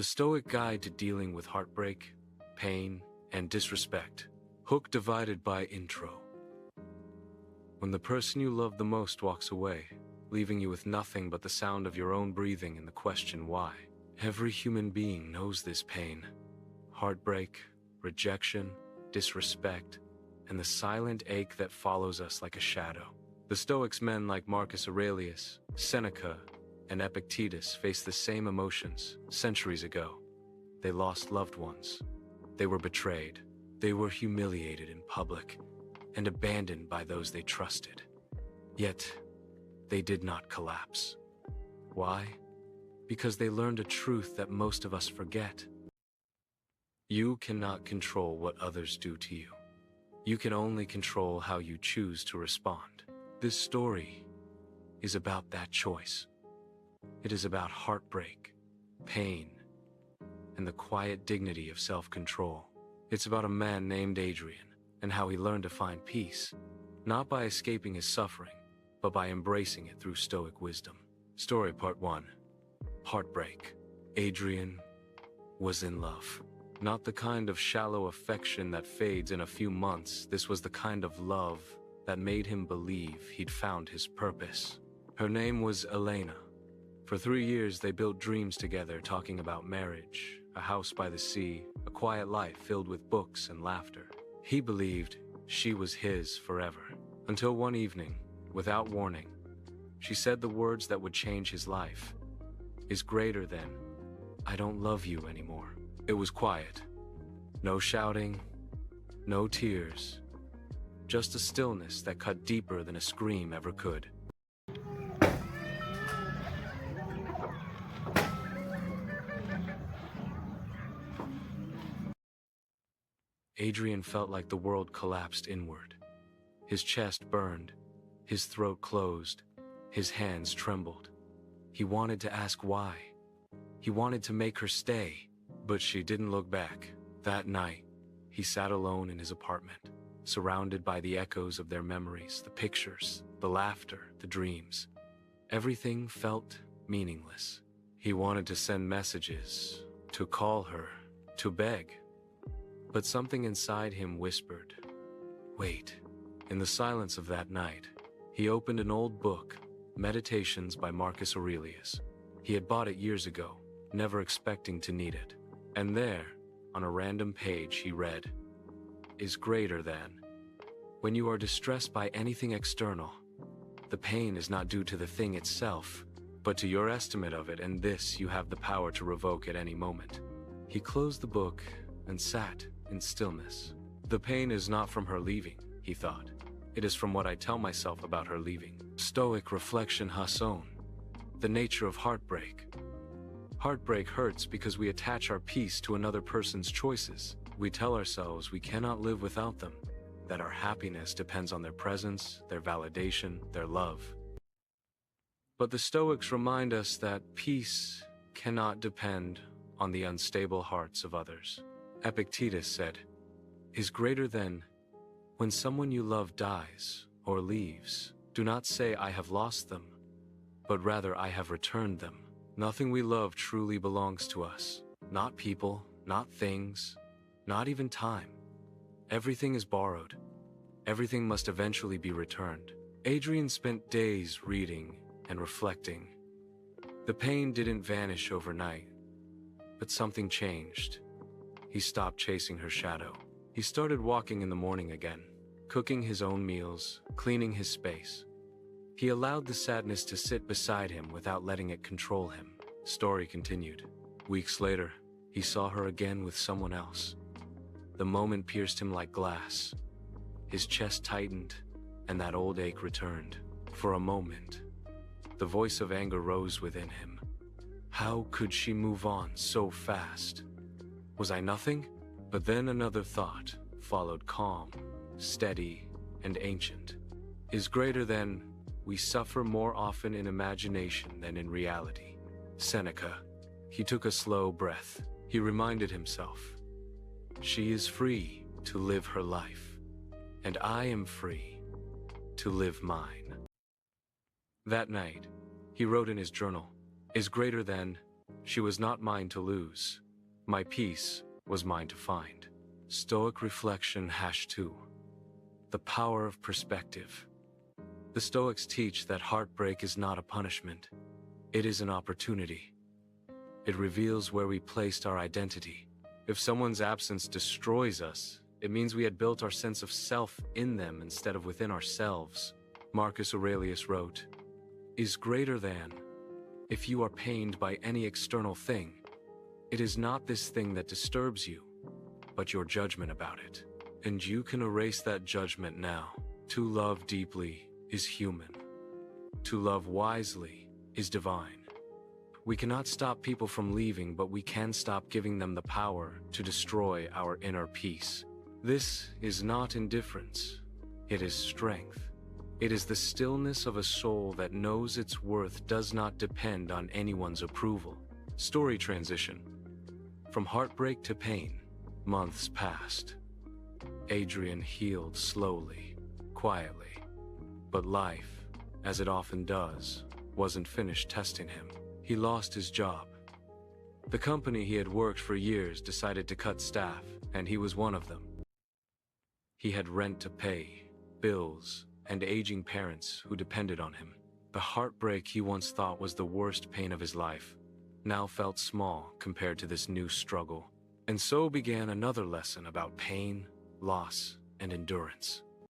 The Stoic Guide to Dealing with Heartbreak, Pain, and Disrespect. Hook divided by intro. When the person you love the most walks away, leaving you with nothing but the sound of your own breathing and the question why. Every human being knows this pain. Heartbreak, rejection, disrespect, and the silent ache that follows us like a shadow. The Stoics, men like Marcus Aurelius, Seneca, and Epictetus, faced the same emotions centuries ago. They lost loved ones. They were betrayed. They were humiliated in public and abandoned by those they trusted. Yet, they did not collapse. Why? Because they learned a truth that most of us forget. You cannot control what others do to you. You can only control how you choose to respond. This story is about that choice. It is about heartbreak, pain, and the quiet dignity of self-control. It's about a man named Adrian and how he learned to find peace, not by escaping his suffering, but by embracing it through Stoic wisdom. Story Part 1. Heartbreak. Adrian was in love. Not the kind of shallow affection that fades in a few months. This was the kind of love that made him believe he'd found his purpose. Her name was Elena. For 3 years they built dreams together, talking about marriage, a house by the sea, a quiet life filled with books and laughter. He believed she was his forever. Until one evening, without warning, she said the words that would change his life. Is greater than, I don't love you anymore. It was quiet. No shouting, no tears. Just a stillness that cut deeper than a scream ever could. Adrian felt like the world collapsed inward. His chest burned, his throat closed, his hands trembled. He wanted to ask why. He wanted to make her stay, but she didn't look back. That night, he sat alone in his apartment, surrounded by the echoes of their memories, the pictures, the laughter, the dreams. Everything felt meaningless. He wanted to send messages, to call her, to beg. But something inside him whispered, wait. In the silence of that night, he opened an old book, Meditations by Marcus Aurelius. He had bought it years ago, never expecting to need it. And there, on a random page, he read, is greater than. When you are distressed by anything external, the pain is not due to the thing itself, but to your estimate of it, and this you have the power to revoke at any moment. He closed the book and sat in stillness. The pain is not from her leaving, he thought. It is from what I tell myself about her leaving. Stoic reflection. Hason. The nature of heartbreak. Heartbreak hurts because we attach our peace to another person's choices. We tell ourselves we cannot live without them, that our happiness depends on their presence, their validation, their love. But the Stoics remind us that peace cannot depend on the unstable hearts of others. Epictetus said, is greater than, when someone you love dies or leaves, do not say I have lost them, but rather I have returned them. Nothing we love truly belongs to us. Not people, not things, not even time. Everything is borrowed. Everything must eventually be returned. Adrian spent days reading and reflecting. The pain didn't vanish overnight, but something changed. He stopped chasing her shadow. He started walking in the morning again, cooking his own meals, cleaning his space. He allowed the sadness to sit beside him without letting it control him. Story continued. Weeks later, he saw her again with someone else. The moment pierced him like glass. His chest tightened, and that old ache returned. For a moment, the voice of anger rose within him. How could she move on so fast? Was I nothing? But then another thought followed, calm, steady, and ancient. Is greater than, we suffer more often in imagination than in reality. Seneca. He took a slow breath. He reminded himself, she is free to live her life, and I am free to live mine. That night, he wrote in his journal, is greater than, She was not mine to lose. My peace was mine to find. Stoic reflection #2. The power of perspective. The Stoics teach that heartbreak is not a punishment. It is an opportunity. It reveals where we placed our identity. If someone's absence destroys us, it means we had built our sense of self in them instead of within ourselves. Marcus Aurelius wrote, "Is greater than, if you are pained by any external thing, it is not this thing that disturbs you, but your judgment about it. And you can erase that judgment now. To love deeply is human. To love wisely is divine." We cannot stop people from leaving, but we can stop giving them the power to destroy our inner peace. This is not indifference. It is strength. It is the stillness of a soul that knows its worth does not depend on anyone's approval. Story transition. From heartbreak to pain, months passed. Adrian healed slowly, quietly. But life, as it often does, wasn't finished testing him. He lost his job. The company he had worked for years decided to cut staff, and he was one of them. He had rent to pay, bills, and aging parents who depended on him. The heartbreak he once thought was the worst pain of his life now felt small compared to this new struggle. And so began another lesson about pain, loss, and endurance.